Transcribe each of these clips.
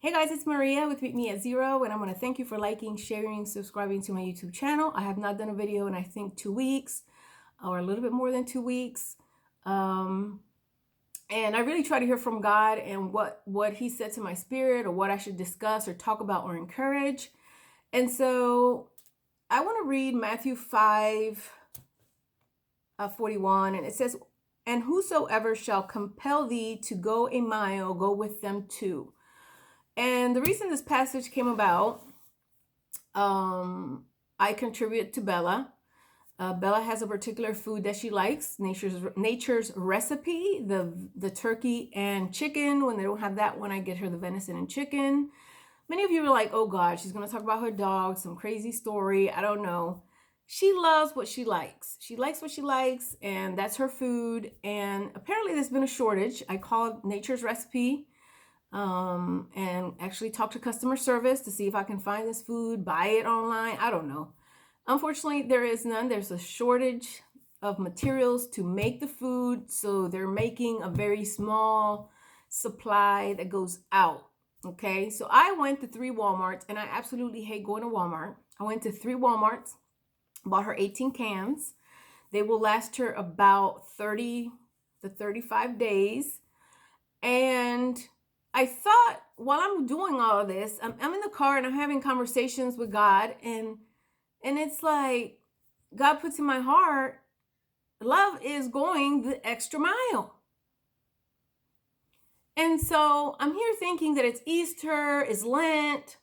Hey guys, it's Maria with Meet Me at Zero, and I want to thank you for liking, sharing, subscribing to my YouTube channel. I have not done a video in I think 2 weeks or a little bit more than 2 weeks. Um, and I really try to hear from God and what He said to my spirit, or what I should discuss or talk about or encourage. And so I want to read Matthew 5 41, and it says, "And whosoever shall compel thee to go a mile, go with them too." And the reason this passage came about, I contribute to Bella. Bella has a particular food that she likes, nature's recipe, the turkey and chicken. When they don't have that one, I get her the venison and chicken. Many of you are like, oh God, she's going to talk about her dog, some crazy story. I don't know. She loves what she likes. She likes what she likes, and that's her food. And apparently there's been a shortage. I called nature's recipe and actually talk to customer service to see if I can find this food, buy it online. I don't know. Unfortunately, there is none. There's a shortage of materials to make the food, so they're making a very small supply that goes out. Okay, so I went to 3 Walmarts, and I absolutely hate going to Walmart. I went to 3 Walmarts, bought her 18 cans. They will last her about 30 to 35 days. And I thought, while I'm doing all of this, I'm in the car and I'm having conversations with God, and it's like God puts in my heart, love is going the extra mile. And so I'm here thinking that it's Easter, it's Lent,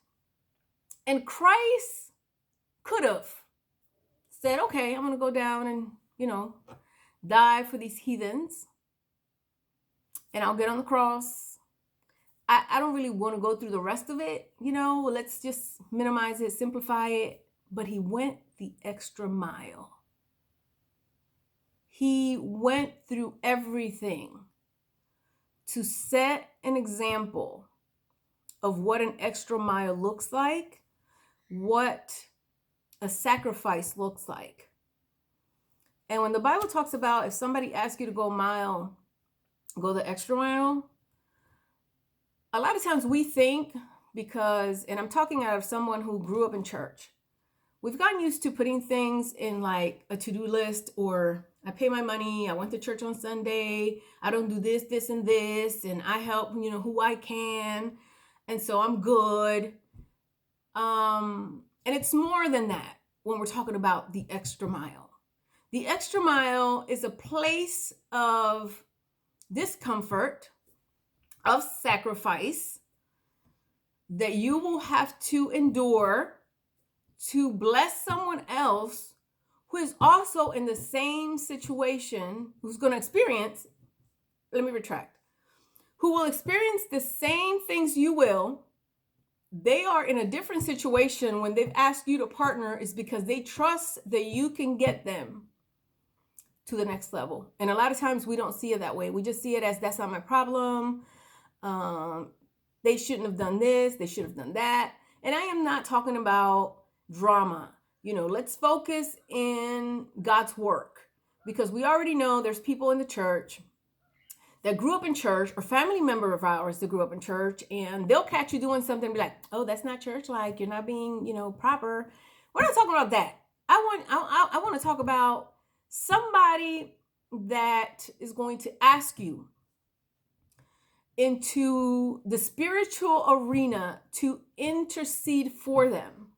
and Christ could have said, okay, I'm going to go down and, die for these heathens, and I'll get on the cross. I don't really want to go through the rest of it, let's just minimize it, simplify it. But he went the extra mile. He went through everything to set an example of what an extra mile looks like, what a sacrifice looks like. And when the Bible talks about if somebody asks you to go a mile, go the extra mile, a lot of times we think, because, and I'm talking out of someone who grew up in church, we've gotten used to putting things in like a to-do list, or I pay my money, I went to church on Sunday, I don't do this, this, and this, and I help, who I can, and so I'm good. And it's more than that when we're talking about the extra mile. The extra mile is a place of discomfort, of sacrifice that you will have to endure to bless someone else who is also in the same situation, who's going to experience, let me retract, who will experience the same things you will. They are in a different situation. When they've asked you to partner, is because they trust that you can get them to the next level. And a lot of times we don't see it that way. We just see it as, that's not my problem. They shouldn't have done this. They should have done that. And I am not talking about drama. Let's focus in God's work, because we already know there's people in the church that grew up in church, or family member of ours that grew up in church, and they'll catch you doing something and be like, oh, that's not church, like you're not being, proper. We're not talking about that. I want to talk about somebody that is going to ask you into the spiritual arena to intercede for them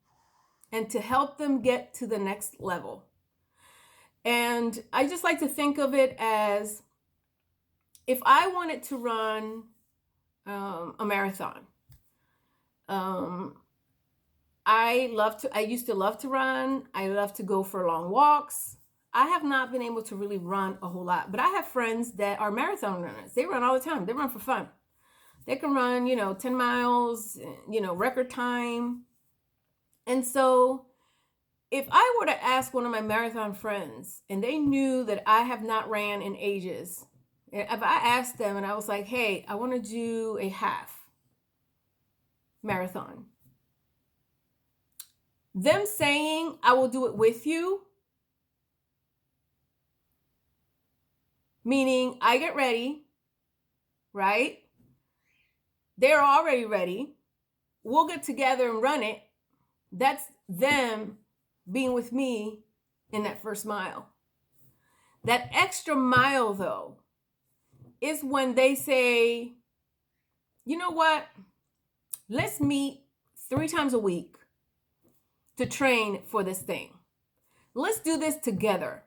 and to help them get to the next level. And I just like to think of it as, if I wanted to run a marathon, I used to love to run. I love to go for long walks. I have not been able to really run a whole lot, but I have friends that are marathon runners. They run all the time. They run for fun. They can run, 10 miles, record time. And so if I were to ask one of my marathon friends, and they knew that I have not ran in ages, if I asked them and I was like, hey, I want to do a half marathon, them saying, I will do it with you, meaning I get ready, right? They're already ready. we'll get together and run it. That's them being with me in that first mile. That extra mile, though, is when they say, you know what? Let's meet 3 times a week to train for this thing. Let's do this together.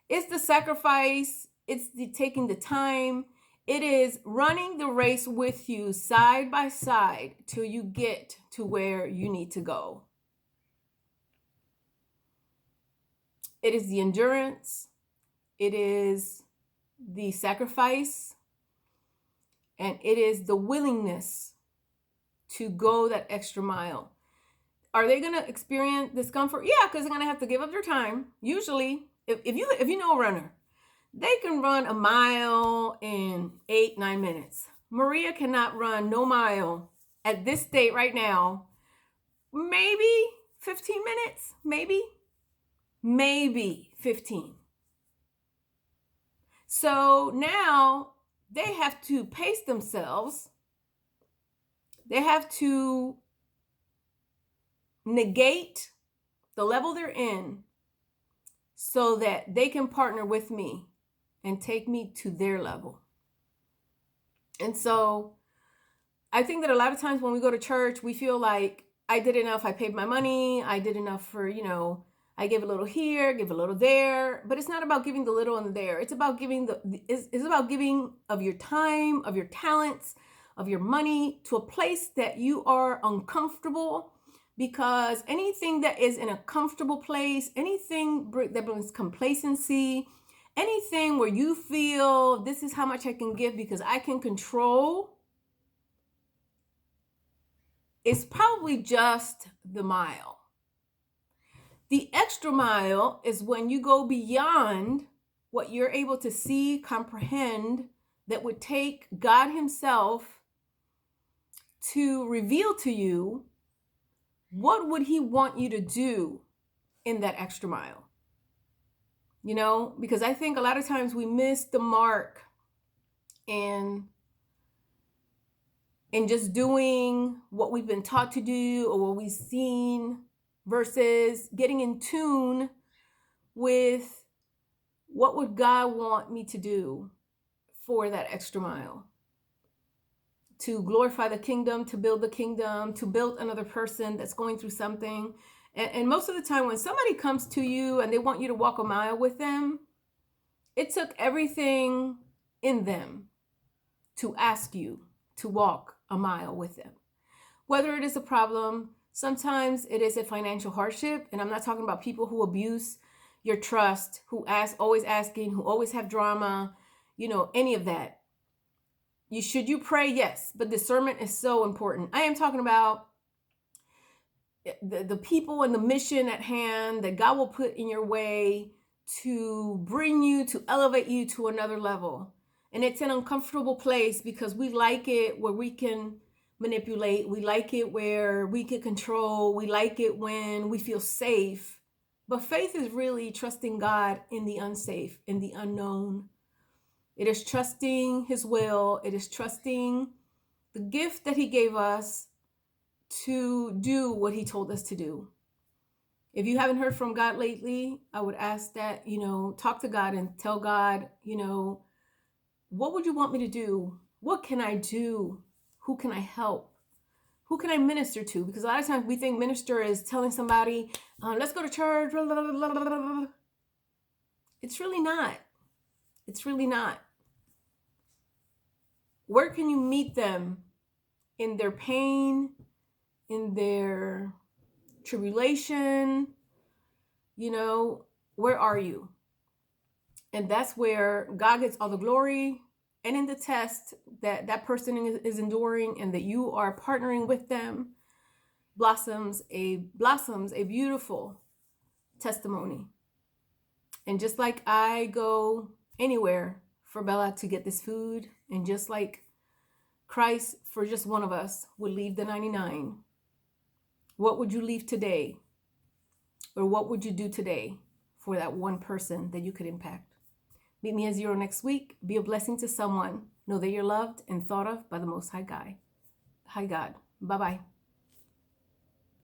It's the sacrifice, it's the taking the time, it is running the race with you side by side till you get to where you need to go. It is the endurance, it is the sacrifice, and it is the willingness to go that extra mile. Are they going to experience discomfort? Yeah, because they're going to have to give up their time. Usually, if you know a runner, they can run a mile in 8-9 minutes. Maria cannot run no mile at this state right now. Maybe 15 minutes, maybe 15. So now they have to pace themselves. They have to negate the level they're in so that they can partner with me and take me to their level. And so I think that a lot of times when we go to church, we feel like I did enough, I paid my money, I did enough for, I give a little here, give a little there, but it's not about giving the little and the there. It's about giving it's about giving of your time, of your talents, of your money to a place that you are uncomfortable, because anything that is in a comfortable place, anything that brings complacency, anything where you feel this is how much I can give because I can control, it's probably just the mile. The extra mile is when you go beyond what you're able to see, comprehend, that would take God Himself to reveal to you what would He want you to do in that extra mile. Because I think a lot of times we miss the mark in just doing what we've been taught to do or what we've seen versus getting in tune with what would God want me to do for that extra mile, to glorify the kingdom, to build the kingdom, to build another person that's going through something. And most of the time when somebody comes to you and they want you to walk a mile with them, it took everything in them to ask you to walk a mile with them. Whether it is a problem, sometimes it is a financial hardship. And I'm not talking about people who abuse your trust, who always asking, who always have drama, any of that. Should you pray? Yes, but discernment is so important. I am talking about the people and the mission at hand that God will put in your way to bring you, to elevate you to another level. And it's an uncomfortable place because we like it where we can manipulate. We like it where we can control. We like it when we feel safe. But faith is really trusting God in the unsafe, in the unknown. It is trusting His will. It is trusting the gift that He gave us to do what He told us to do. If you haven't heard from God lately, I would ask that, talk to God and tell God, what would you want me to do? What can I do? Who can I help? Who can I minister to? Because a lot of times we think minister is telling somebody, let's go to church. Blah, blah, blah, blah, blah. It's really not. It's really not. Where can you meet them in their pain, in their tribulation? Where are you? And that's where God gets all the glory. And in the test that person is enduring and that you are partnering with them, blossoms a beautiful testimony. And just like I go anywhere for Bella to get this food, and just like Christ for just one of us would leave the 99, what would you leave today? Or what would you do today for that one person that you could impact? Meet me at 0 next week. Be a blessing to someone. Know that you're loved and thought of by the Most High God. Bye-bye.